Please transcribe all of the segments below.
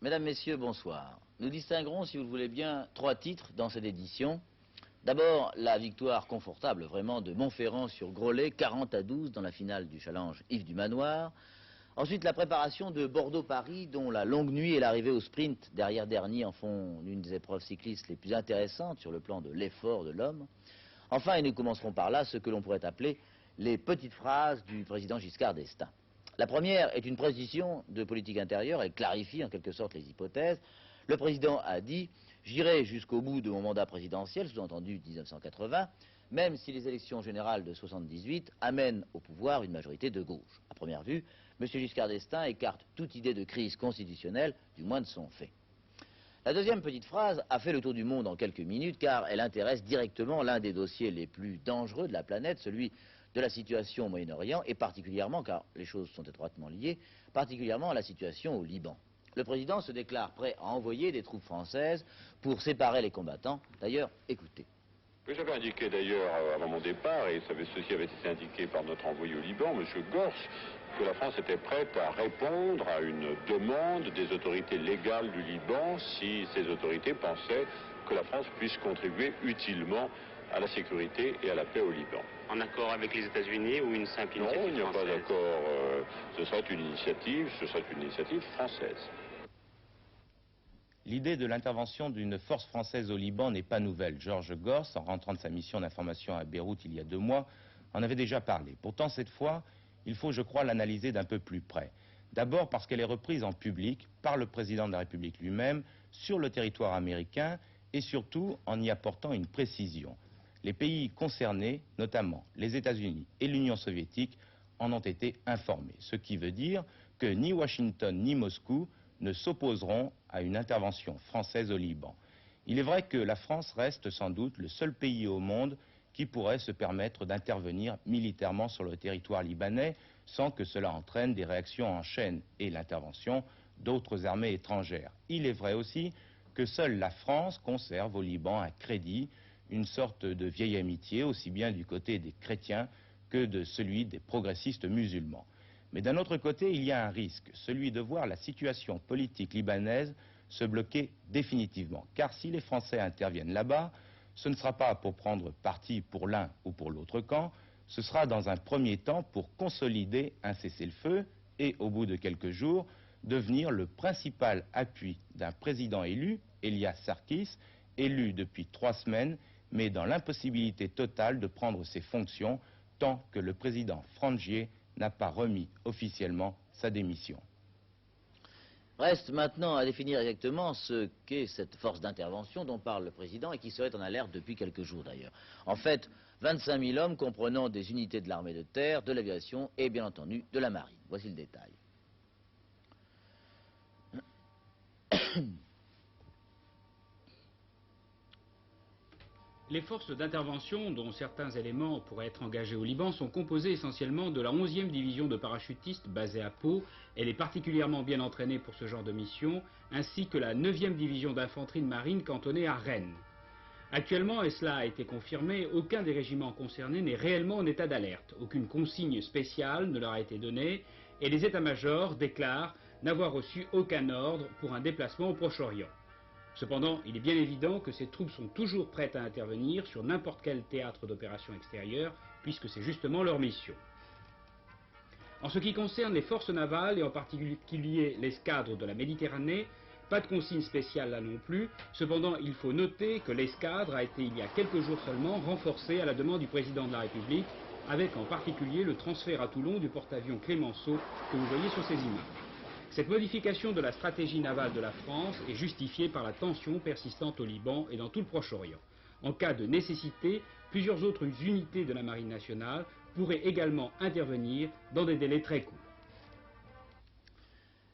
Mesdames, Messieurs, bonsoir. Nous distinguerons, si vous le voulez bien, 3 titres dans cette édition. D'abord, la victoire confortable, vraiment, de Montferrand sur Groslay, 40-12 dans la finale du challenge Yves du Manoir. Ensuite, la préparation de Bordeaux-Paris, dont la longue nuit et l'arrivée au sprint derrière Dernier en font l'une des épreuves cyclistes les plus intéressantes sur le plan de l'effort de l'homme. Enfin, et nous commencerons par là, ce que l'on pourrait appeler les petites phrases du président Giscard d'Estaing. La première est une précision de politique intérieure, elle clarifie en quelque sorte les hypothèses. Le président a dit « J'irai jusqu'au bout de mon mandat présidentiel », sous-entendu 1980, même si les élections générales de 78 amènent au pouvoir une majorité de gauche. À première vue, M. Giscard d'Estaing écarte toute idée de crise constitutionnelle, du moins de son fait. La deuxième petite phrase a fait le tour du monde en quelques minutes, car elle intéresse directement l'un des dossiers les plus dangereux de la planète, celui de la situation au Moyen-Orient, et particulièrement, car les choses sont étroitement liées, particulièrement la situation au Liban. Le président se déclare prêt à envoyer des troupes françaises pour séparer les combattants. D'ailleurs, écoutez. J'avais indiqué d'ailleurs avant mon départ, et ceci avait été indiqué par notre envoyé au Liban, M. Gors, que la France était prête à répondre à une demande des autorités légales du Liban si ces autorités pensaient que la France puisse contribuer utilement à la sécurité et à la paix au Liban. En accord avec les États-Unis ou une simple initiative française? Non, il n'y a pas d'accord. Ce serait une initiative française. L'idée de l'intervention d'une force française au Liban n'est pas nouvelle. Georges Gors, en rentrant de sa mission d'information à Beyrouth il y a 2 mois, en avait déjà parlé. Pourtant, cette fois, il faut, je crois, l'analyser d'un peu plus près. D'abord parce qu'elle est reprise en public par le président de la République lui-même sur le territoire américain et surtout en y apportant une précision. Les pays concernés, notamment les États-Unis et l'Union soviétique, en ont été informés. Ce qui veut dire que ni Washington ni Moscou ne s'opposeront à une intervention française au Liban. Il est vrai que la France reste sans doute le seul pays au monde qui pourrait se permettre d'intervenir militairement sur le territoire libanais sans que cela entraîne des réactions en chaîne et l'intervention d'autres armées étrangères. Il est vrai aussi que seule la France conserve au Liban un crédit, une sorte de vieille amitié, aussi bien du côté des chrétiens que de celui des progressistes musulmans. Mais d'un autre côté, il y a un risque, celui de voir la situation politique libanaise se bloquer définitivement. Car si les Français interviennent là-bas, ce ne sera pas pour prendre parti pour l'un ou pour l'autre camp, ce sera dans un premier temps pour consolider un cessez-le-feu et, au bout de quelques jours, devenir le principal appui d'un président élu, Elias Sarkis, élu depuis 3 semaines, mais dans l'impossibilité totale de prendre ses fonctions tant que le président Frangier n'a pas remis officiellement sa démission. Reste maintenant à définir exactement ce qu'est cette force d'intervention dont parle le président et qui serait en alerte depuis quelques jours d'ailleurs. En fait, 25 000 hommes comprenant des unités de l'armée de terre, de l'aviation et bien entendu de la marine. Voici le détail. Les forces d'intervention, dont certains éléments pourraient être engagés au Liban, sont composées essentiellement de la 11e division de parachutistes basée à Pau. Elle est particulièrement bien entraînée pour ce genre de mission, ainsi que la 9e division d'infanterie de marine cantonnée à Rennes. Actuellement, et cela a été confirmé, aucun des régiments concernés n'est réellement en état d'alerte. Aucune consigne spéciale ne leur a été donnée et les états-majors déclarent n'avoir reçu aucun ordre pour un déplacement au Proche-Orient. Cependant, il est bien évident que ces troupes sont toujours prêtes à intervenir sur n'importe quel théâtre d'opération extérieure, puisque c'est justement leur mission. En ce qui concerne les forces navales, et en particulier l'escadre de la Méditerranée, pas de consigne spéciale là non plus. Cependant, il faut noter que l'escadre a été il y a quelques jours seulement renforcée à la demande du président de la République, avec en particulier le transfert à Toulon du porte-avions Clémenceau que vous voyez sur ces images. Cette modification de la stratégie navale de la France est justifiée par la tension persistante au Liban et dans tout le Proche-Orient. En cas de nécessité, plusieurs autres unités de la Marine nationale pourraient également intervenir dans des délais très courts.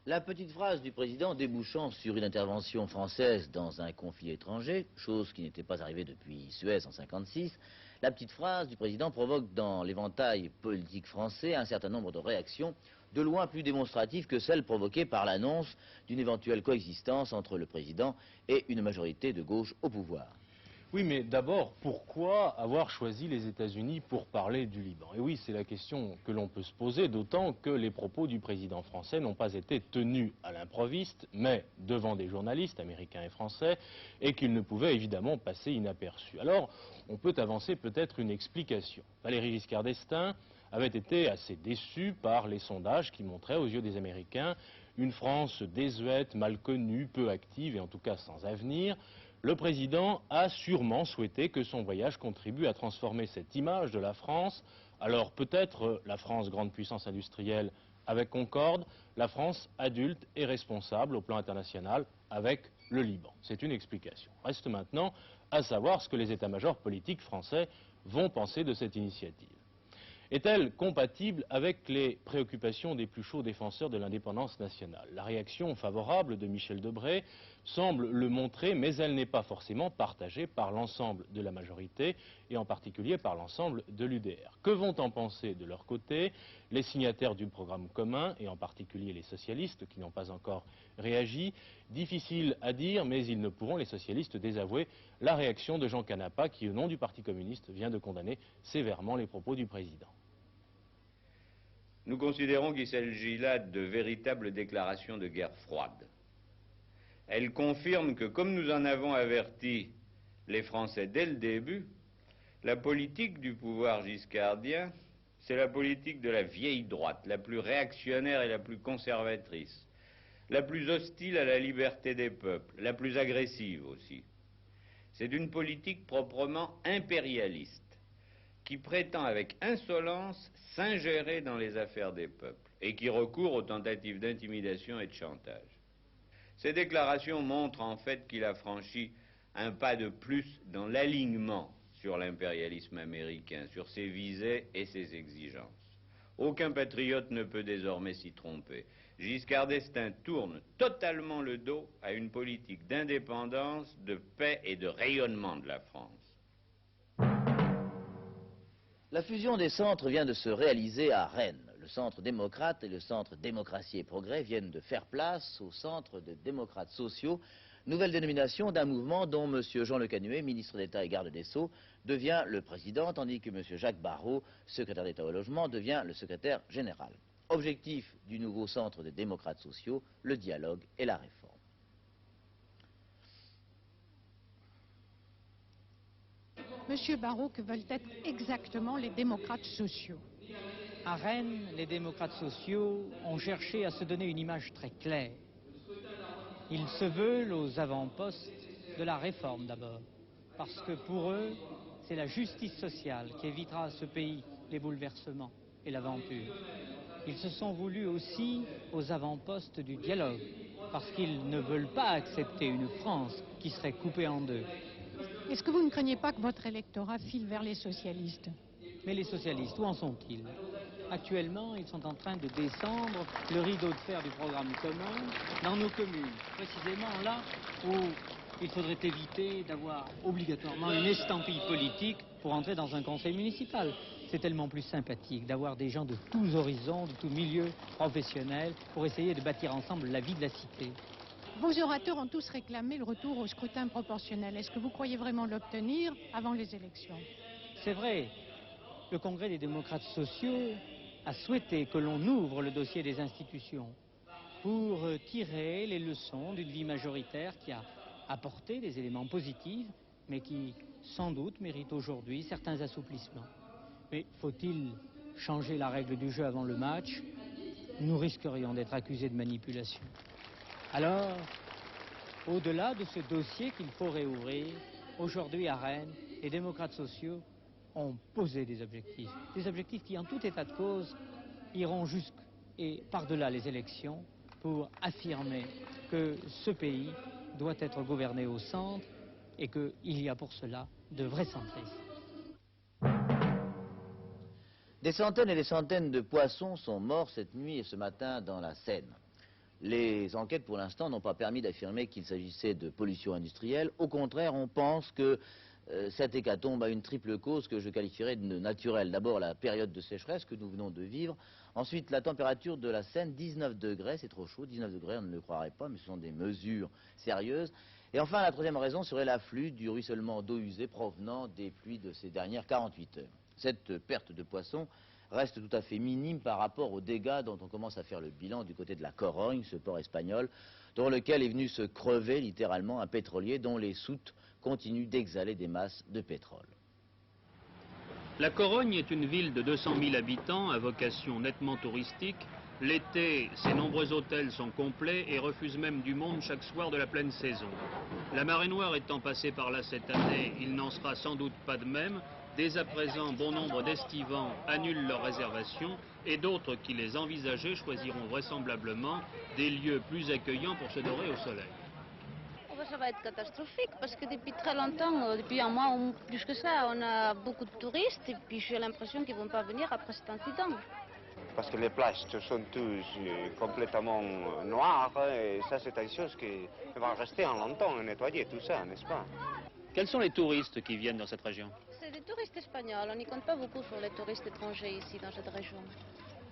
La petite phrase du président débouchant sur une intervention française dans un conflit étranger, chose qui n'était pas arrivée depuis Suez en 1956, la petite phrase du président provoque dans l'éventail politique français un certain nombre de réactions, de loin plus démonstratives que celles provoquées par l'annonce d'une éventuelle coexistence entre le président et une majorité de gauche au pouvoir. Oui, mais d'abord, pourquoi avoir choisi les États-Unis pour parler du Liban? Et oui, c'est la question que l'on peut se poser, d'autant que les propos du président français n'ont pas été tenus à l'improviste, mais devant des journalistes américains et français, et qu'ils ne pouvaient évidemment passer inaperçus. Alors, on peut avancer peut-être une explication. Valéry Giscard d'Estaing avait été assez déçu par les sondages qui montraient aux yeux des Américains une France désuète, mal connue, peu active et en tout cas sans avenir. Le président a sûrement souhaité que son voyage contribue à transformer cette image de la France. Alors peut-être la France grande puissance industrielle avec Concorde, la France adulte et responsable au plan international avec le Liban. C'est une explication. Reste maintenant à savoir ce que les états-majors politiques français vont penser de cette initiative. Est-elle compatible avec les préoccupations des plus chauds défenseurs de l'indépendance nationale? La réaction favorable de Michel Debré semble le montrer, mais elle n'est pas forcément partagée par l'ensemble de la majorité, et en particulier par l'ensemble de l'UDR. Que vont en penser de leur côté les signataires du programme commun, et en particulier les socialistes qui n'ont pas encore réagi? Difficile à dire, mais ils ne pourront, les socialistes, désavouer la réaction de Jean Canapa, qui, au nom du Parti communiste, vient de condamner sévèrement les propos du président. Nous considérons qu'il s'agit là de véritables déclarations de guerre froide. Elles confirment que, comme nous en avons averti les Français dès le début, la politique du pouvoir giscardien, c'est la politique de la vieille droite, la plus réactionnaire et la plus conservatrice, la plus hostile à la liberté des peuples, la plus agressive aussi. C'est une politique proprement impérialiste, qui prétend avec insolence s'ingérer dans les affaires des peuples et qui recourt aux tentatives d'intimidation et de chantage. Ces déclarations montrent en fait qu'il a franchi un pas de plus dans l'alignement sur l'impérialisme américain, sur ses visées et ses exigences. Aucun patriote ne peut désormais s'y tromper. Giscard d'Estaing tourne totalement le dos à une politique d'indépendance, de paix et de rayonnement de la France. La fusion des centres vient de se réaliser à Rennes. Le centre démocrate et le centre démocratie et progrès viennent de faire place au centre de démocrates sociaux, nouvelle dénomination d'un mouvement dont M. Jean Le Canuet, ministre d'État et garde des Sceaux, devient le président, tandis que M. Jacques Barrot, secrétaire d'État au logement, devient le secrétaire général. Objectif du nouveau centre des démocrates sociaux, le dialogue et la réforme. Monsieur Barrot, que veulent être exactement les démocrates sociaux? À Rennes, les démocrates sociaux ont cherché à se donner une image très claire. Ils se veulent aux avant-postes de la réforme d'abord, parce que pour eux, c'est la justice sociale qui évitera à ce pays les bouleversements et l'aventure. Ils se sont voulus aussi aux avant-postes du dialogue, parce qu'ils ne veulent pas accepter une France qui serait coupée en deux. Est-ce que vous ne craignez pas que votre électorat file vers les socialistes? Mais les socialistes, où en sont-ils? Actuellement, ils sont en train de descendre le rideau de fer du programme commun dans nos communes, précisément là où il faudrait éviter d'avoir obligatoirement une estampille politique pour entrer dans un conseil municipal. C'est tellement plus sympathique d'avoir des gens de tous horizons, de tous milieux professionnels, pour essayer de bâtir ensemble la vie de la cité. Vos orateurs ont tous réclamé le retour au scrutin proportionnel. Est-ce que vous croyez vraiment l'obtenir avant les élections? C'est vrai, le Congrès des démocrates sociaux a souhaité que l'on ouvre le dossier des institutions pour tirer les leçons d'une vie majoritaire qui a apporté des éléments positifs, mais qui, sans doute, mérite aujourd'hui certains assouplissements. Mais faut-il changer la règle du jeu avant le match? Nous risquerions d'être accusés de manipulation. Alors, au-delà de ce dossier qu'il faut réouvrir, aujourd'hui à Rennes, les démocrates sociaux ont posé des objectifs qui, en tout état de cause, iront jusque et par-delà les élections pour affirmer que ce pays doit être gouverné au centre et qu'il y a pour cela de vrais centristes. Des centaines et des centaines de poissons sont morts cette nuit et ce matin dans la Seine. Les enquêtes, pour l'instant, n'ont pas permis d'affirmer qu'il s'agissait de pollution industrielle. Au contraire, on pense que cette hécatombe a une triple cause que je qualifierais de naturelle. D'abord, la période de sécheresse que nous venons de vivre. Ensuite, la température de la Seine, 19 degrés, c'est trop chaud. 19 degrés, on ne le croirait pas, mais ce sont des mesures sérieuses. Et enfin, la troisième raison serait l'afflux du ruissellement d'eau usée provenant des pluies de ces dernières 48 heures. Cette perte de poissons reste tout à fait minime par rapport aux dégâts dont on commence à faire le bilan du côté de la Corogne, ce port espagnol, dans lequel est venu se crever littéralement un pétrolier dont les soutes continuent d'exhaler des masses de pétrole. La Corogne est une ville de 200 000 habitants à vocation nettement touristique. L'été, ses nombreux hôtels sont complets et refusent même du monde chaque soir de la pleine saison. La marée noire étant passée par là cette année, il n'en sera sans doute pas de même. Dès à présent, bon nombre d'estivants annulent leurs réservations et d'autres qui les envisageaient choisiront vraisemblablement des lieux plus accueillants pour se dorer au soleil. Ça va être catastrophique parce que depuis très longtemps, depuis un mois ou plus que ça, on a beaucoup de touristes et puis j'ai l'impression qu'ils ne vont pas venir après cet incident. Parce que les plages sont tous complètement noires et ça c'est une chose qui va rester en longtemps à nettoyer tout ça, n'est-ce pas? Quels sont les touristes qui viennent dans cette région? C'est des touristes espagnols, on n'y compte pas beaucoup sur les touristes étrangers ici dans cette région.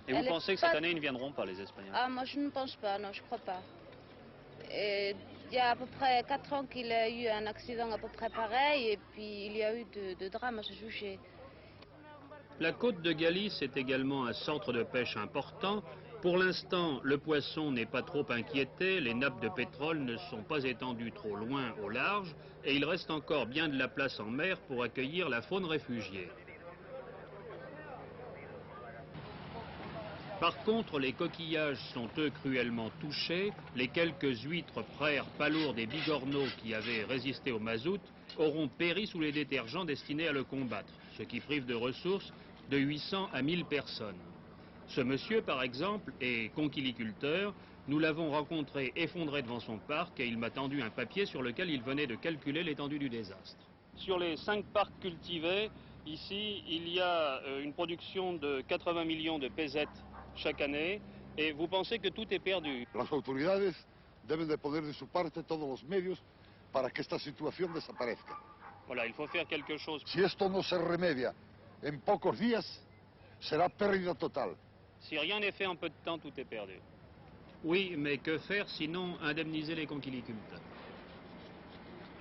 Et vous pensez que cette année ils ne viendront pas, les Espagnols? Ah, moi je ne pense pas, non, je crois pas. Et il y a à peu près 4 ans qu'il y a eu un accident à peu près pareil et puis il y a eu de drames à ce sujet. La côte de Galice est également un centre de pêche important. Pour l'instant, le poisson n'est pas trop inquiété, les nappes de pétrole ne sont pas étendues trop loin au large et il reste encore bien de la place en mer pour accueillir la faune réfugiée. Par contre, les coquillages sont eux cruellement touchés. Les quelques huîtres, frères, palourdes et bigorneaux qui avaient résisté au mazout auront péri sous les détergents destinés à le combattre, ce qui prive de ressources de 800 à 1000 personnes. Ce monsieur, par exemple, est conchiliculteur. Nous l'avons rencontré effondré devant son parc et il m'a tendu un papier sur lequel il venait de calculer l'étendue du désastre. Sur les 5 parcs cultivés, ici, il y a une production de 80 millions de pesettes chaque année, et vous pensez que tout est perdu? Las autoridades deben de poner de su parte todos los medios para que esta situación desaparezca. Voilà, il faut faire quelque chose. Si esto no se remedia en pocos días, será pérdida total. Si rien n'est fait en peu de temps, tout est perdu. Oui, mais que faire sinon indemniser les conchiliculteurs?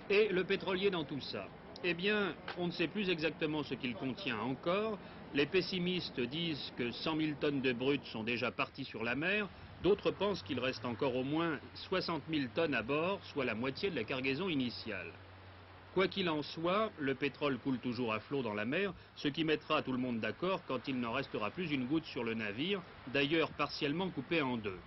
Et le pétrolier dans tout ça? Eh bien, on ne sait plus exactement ce qu'il contient encore. Les pessimistes disent que 100 000 tonnes de brut sont déjà parties sur la mer. D'autres pensent qu'il reste encore au moins 60 000 tonnes à bord, soit la moitié de la cargaison initiale. Quoi qu'il en soit, le pétrole coule toujours à flot dans la mer, ce qui mettra tout le monde d'accord quand il n'en restera plus une goutte sur le navire, d'ailleurs partiellement coupé en deux.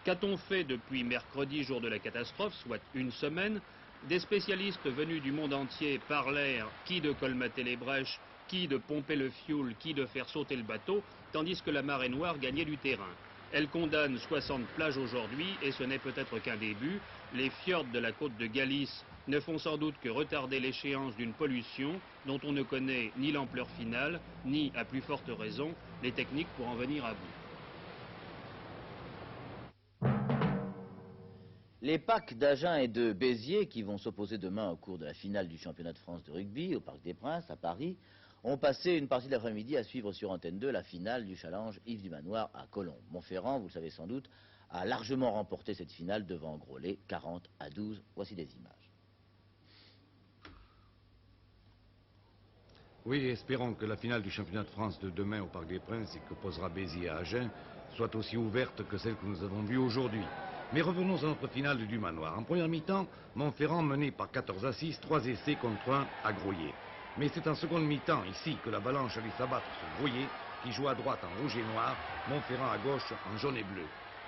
Qu'a-t-on fait depuis mercredi, jour de la catastrophe, soit une semaine? Des spécialistes venus du monde entier parlèrent qui de colmater les brèches, qui de pomper le fioul, qui de faire sauter le bateau, tandis que la marée noire gagnait du terrain. Elle condamne 60 plages aujourd'hui et ce n'est peut-être qu'un début. Les fjords de la côte de Galice ne font sans doute que retarder l'échéance d'une pollution dont on ne connaît ni l'ampleur finale, ni, à plus forte raison, les techniques pour en venir à bout. Les packs d'Agen et de Béziers, qui vont s'opposer demain au cours de la finale du championnat de France de rugby au Parc des Princes, à Paris, ont passé une partie de l'après-midi à suivre sur Antenne 2 la finale du challenge Yves du Manoir à Colombes. Montferrand, vous le savez sans doute, a largement remporté cette finale devant Groslay, 40-12. Voici des images. Oui, espérons que la finale du championnat de France de demain au Parc des Princes et que posera Béziers à Agen soit aussi ouverte que celle que nous avons vue aujourd'hui. Mais revenons à notre finale du Manoir. En première mi-temps, Montferrand menait par 14-6, 3 essais contre 1 à Groyer. Mais c'est en seconde mi-temps, ici, que l'Avalanche allait s'abattre sur Groyer, qui joue à droite en rouge et noir, Montferrand à gauche en jaune et bleu.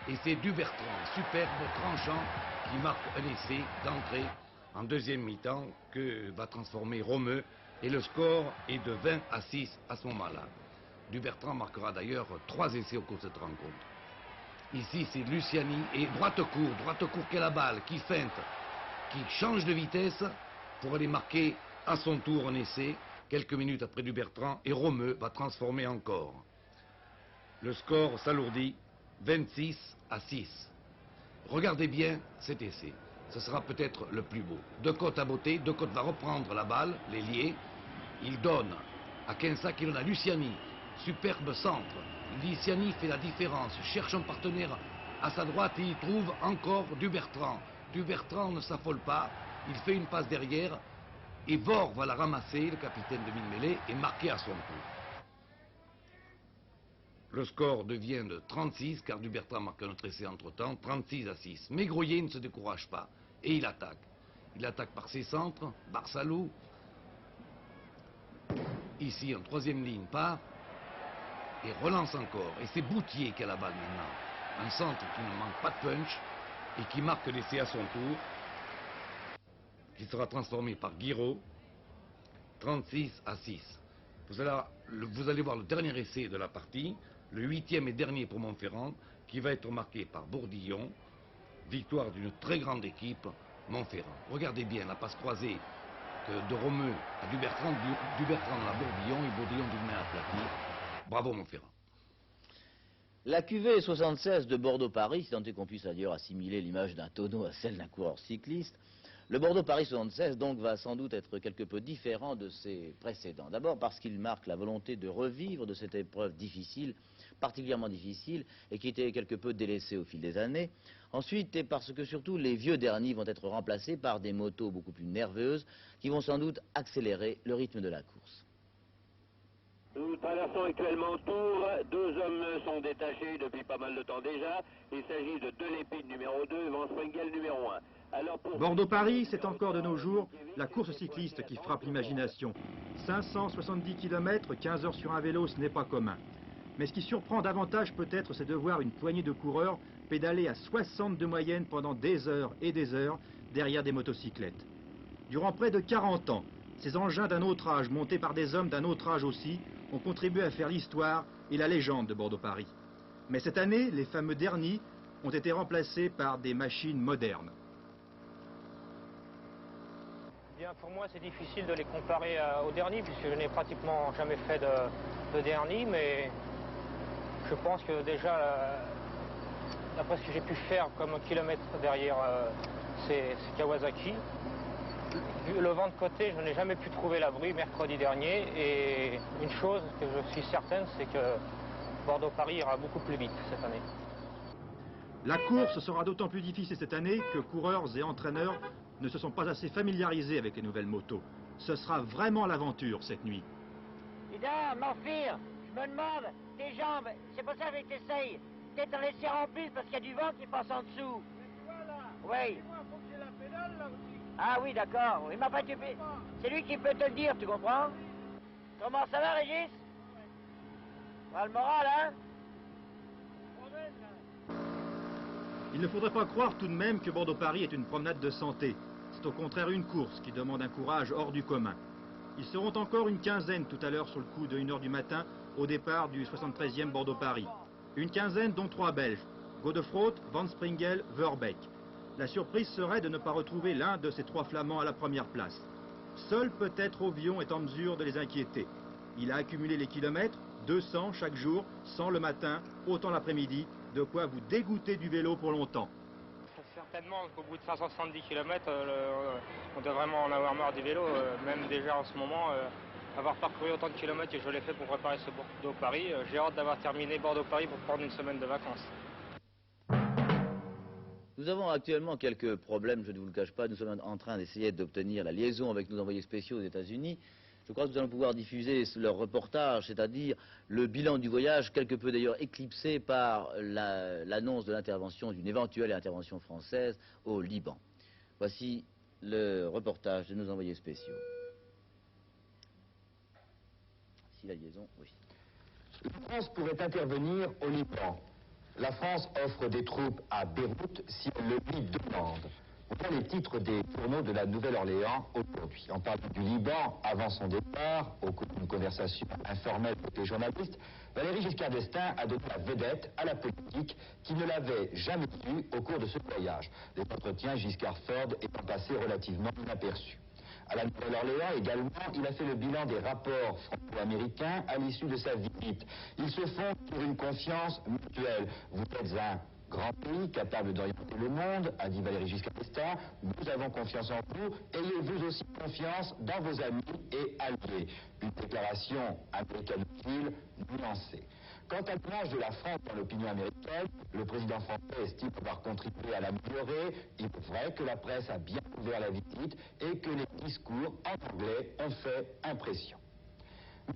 Et c'est Dubertrand, superbe, tranchant, qui marque un essai d'entrée en deuxième mi-temps que va transformer Romeu. Et le score est de 20-6 à ce moment-là. Dubertrand marquera d'ailleurs 3 essais au cours de cette rencontre. Ici, c'est Luciani et droite court qu'est la balle, qui feinte, qui change de vitesse pour aller marquer à son tour un essai, quelques minutes après Dubertrand, et Romeu va transformer encore. Le score s'alourdit, 26-6. Regardez bien cet essai, ce sera peut-être le plus beau. De Côte à Beauté, De Côte va reprendre la balle, les liés, il donne à Quinsac qui donne à Luciani, superbe centre. Luciani fait la différence, cherche un partenaire à sa droite et il trouve encore Dubertrand. Dubertrand ne s'affole pas, il fait une passe derrière, et Vore va la ramasser, le capitaine de mine-mêlée, et marquer à son tour. Le score devient de 36, car Dubertrand marque un autre essai entre-temps, 36-6. Mais Groyer ne se décourage pas, et il attaque. Il attaque par ses centres, Barsalou. Ici, en troisième ligne, part, et relance encore. Et c'est Boutier qui a la balle maintenant. Un centre qui ne manque pas de punch, et qui marque l'essai à son tour, qui sera transformé par Guiraud, 36-6. Vous allez voir le dernier essai de la partie, le 8e et dernier pour Montferrand, qui va être marqué par Bourdillon. Victoire d'une très grande équipe, Montferrand. Regardez bien la passe croisée de Romeu à Dubertrand, Dubertrand à Bourdillon et Bourdillon d'une main aplatie. Bravo Montferrand. La cuvée 76 de Bordeaux-Paris, si tant est qu'on puisse d'ailleurs assimiler l'image d'un tonneau à celle d'un coureur cycliste, le Bordeaux-Paris 76 donc va sans doute être quelque peu différent de ses précédents. D'abord parce qu'il marque la volonté de revivre de cette épreuve difficile, particulièrement difficile, et qui était quelque peu délaissée au fil des années. Ensuite, et parce que surtout les vieux derniers vont être remplacés par des motos beaucoup plus nerveuses qui vont sans doute accélérer le rythme de la course. Nous traversons actuellement Tours. Deux hommes sont détachés depuis pas mal de temps déjà. Il s'agit de Delépine numéro 2 et Van Springel numéro 1. Bordeaux-Paris, c'est encore de nos jours la course cycliste qui frappe l'imagination. 570 km, 15 heures sur un vélo, ce n'est pas commun. Mais ce qui surprend davantage peut-être, c'est de voir une poignée de coureurs pédaler à 60 de moyenne pendant des heures et des heures derrière des motocyclettes. Durant près de 40 ans, ces engins d'un autre âge, montés par des hommes d'un autre âge aussi, ont contribué à faire l'histoire et la légende de Bordeaux-Paris. Mais cette année, les fameux derniers ont été remplacés par des machines modernes. Bien, pour moi, c'est difficile de les comparer aux derniers, puisque je n'ai pratiquement jamais fait de dernier, mais je pense que déjà, d'après ce que j'ai pu faire comme kilomètre derrière ces Kawasaki, le vent de côté, je n'ai jamais pu trouver l'abri mercredi dernier, et une chose que je suis certaine, c'est que Bordeaux-Paris ira beaucoup plus vite cette année. La course sera d'autant plus difficile cette année que coureurs et entraîneurs ne se sont pas assez familiarisés avec les nouvelles motos. Ce sera vraiment l'aventure cette nuit. Ida, Morphir, je me demande, tes jambes, c'est pour ça que je t'essaye. Peut-être en laisser en plus parce qu'il y a du vent qui passe en dessous. Oui. Faut que j'ai la pédale là aussi. Ah oui, d'accord. Oui, mais enfin, c'est lui qui peut te le dire, tu comprends? Comment ça va, Régis? Pas le moral, hein? Il ne faudrait pas croire tout de même que Bordeaux-Paris est une promenade de santé. C'est au contraire une course qui demande un courage hors du commun. Ils seront encore une quinzaine tout à l'heure sur le coup de 1 h du matin au départ du 73e Bordeaux-Paris. Une quinzaine dont 3 Belges, Godefroot, Van Springel, Verbeek. La surprise serait de ne pas retrouver l'un de ces 3 Flamands à la première place. Seul peut-être Auvion est en mesure de les inquiéter. Il a accumulé les kilomètres, 200 chaque jour, 100 le matin, autant l'après-midi, de quoi vous dégoûter du vélo pour longtemps. Certainement qu'au bout de 570 km, on doit vraiment en avoir marre du vélo, même déjà en ce moment. Avoir parcouru autant de kilomètres que je l'ai fait pour préparer ce Bordeaux-Paris, j'ai hâte d'avoir terminé Bordeaux-Paris pour prendre une semaine de vacances. Nous avons actuellement quelques problèmes, je ne vous le cache pas. Nous sommes en train d'essayer d'obtenir la liaison avec nos envoyés spéciaux aux États-Unis. Je crois que nous allons pouvoir diffuser leur reportage, c'est-à-dire le bilan du voyage, quelque peu d'ailleurs éclipsé par l'annonce de l'intervention, d'une éventuelle intervention française au Liban. Voici le reportage de nos envoyés spéciaux. Si la liaison, oui. La France pourrait intervenir au Liban. La France offre des troupes à Beyrouth si elle le lui demande. Voilà les titres des journaux de la Nouvelle-Orléans aujourd'hui. En parlant du Liban, avant son départ, au cours d'une conversation informelle avec les journalistes, Valéry Giscard d'Estaing a donné la vedette à la politique qui ne l'avait jamais vue au cours de ce voyage. Les entretiens Giscard-Ford étant passés relativement inaperçus. À la Nouvelle-Orléans également, il a fait le bilan des rapports franco-américains à l'issue de sa visite. Ils se font sur une confiance mutuelle. Vous êtes un grand pays capable d'orienter le monde, a dit Valéry Giscard d'Estaing. Nous avons confiance en vous. Ayez vous aussi confiance dans vos amis et alliés. Une déclaration américanophile nuancée. Quant à l'image de la France dans l'opinion américaine, le président français estime avoir contribué à l'améliorer. Il est vrai que la presse a bien couvert la visite et que les discours en anglais ont fait impression.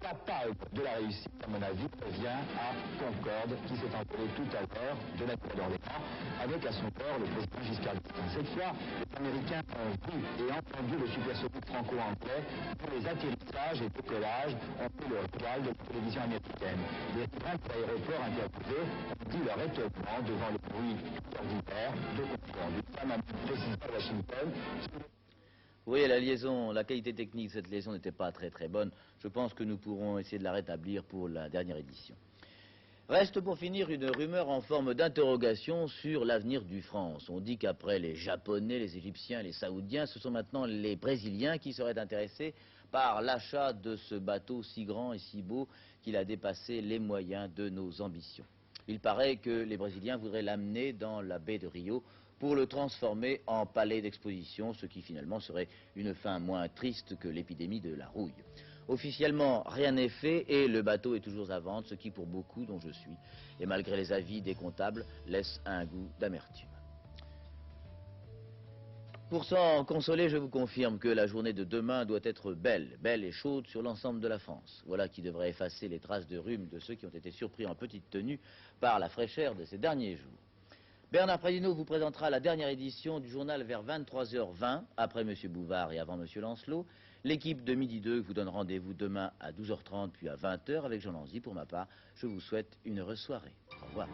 La palme de la réussite, à mon avis, revient à Concorde, qui s'est envolé tout à l'heure de la Nouvelle-Orléans, avec à son bord le président Giscard d'Estaing. Cette fois, les Américains ont vu et entendu le supersonique franco-anglais, dont les atterrissages et décollages ont fait le régal de la télévision américaine. Les riverains de l'aéroport interviewés ont dit leur étonnement devant le bruit ordinaire de Concorde. Une femme a précisé à Washington. Oui, la qualité technique de cette liaison n'était pas très bonne. Je pense que nous pourrons essayer de la rétablir pour la dernière édition. Reste pour finir une rumeur en forme d'interrogation sur l'avenir du France. On dit qu'après les Japonais, les Égyptiens, les Saoudiens, ce sont maintenant les Brésiliens qui seraient intéressés par l'achat de ce bateau si grand et si beau qu'il a dépassé les moyens de nos ambitions. Il paraît que les Brésiliens voudraient l'amener dans la baie de Rio pour le transformer en palais d'exposition, ce qui finalement serait une fin moins triste que l'épidémie de la rouille. Officiellement, rien n'est fait et le bateau est toujours à vendre, ce qui pour beaucoup, dont je suis, et malgré les avis des comptables, laisse un goût d'amertume. Pour s'en consoler, je vous confirme que la journée de demain doit être belle et chaude sur l'ensemble de la France. Voilà qui devrait effacer les traces de rhume de ceux qui ont été surpris en petite tenue par la fraîcheur de ces derniers jours. Bernard Prédino vous présentera la dernière édition du journal vers 23h20, après M. Bouvard et avant M. Lancelot. L'équipe de Midi 2 vous donne rendez-vous demain à 12h30 puis à 20h avec Jean Lanzy. Pour ma part, je vous souhaite une heureuse soirée. Au revoir.